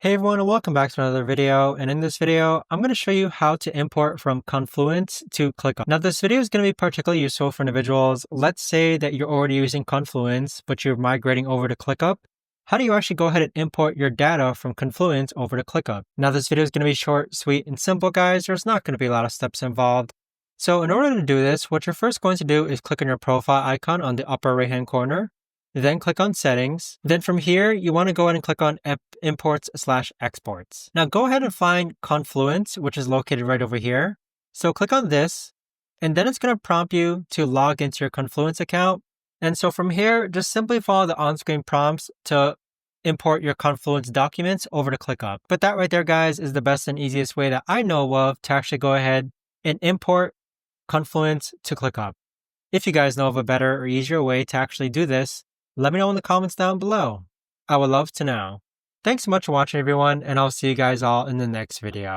Hey everyone, and welcome back to another video. And in this video, I'm going to show you how to import from Confluence to ClickUp. Now, this video is going to be particularly useful for individuals. Let's say that you're already using Confluence, but you're migrating over to ClickUp. How do you actually go ahead and import your data from Confluence over to ClickUp? Now, this video is going to be short, sweet, and simple, guys. There's not going to be a lot of steps involved. So in order to do this, what you're first going to do is click on your profile icon on the upper right-hand corner. Then click on Settings. Then from here, you want to go ahead and click on Imports/Exports. Now go ahead and find Confluence, which is located right over here. So click on this, and then it's going to prompt you to log into your Confluence account. And so from here, just simply follow the on-screen prompts to import your Confluence documents over to ClickUp. But that right there, guys, is the best and easiest way that I know of to actually go ahead and import Confluence to ClickUp. If you guys know of a better or easier way to actually do this, let me know in the comments down below. I would love to know. Thanks so much for watching, everyone, and I'll see you guys all in the next video.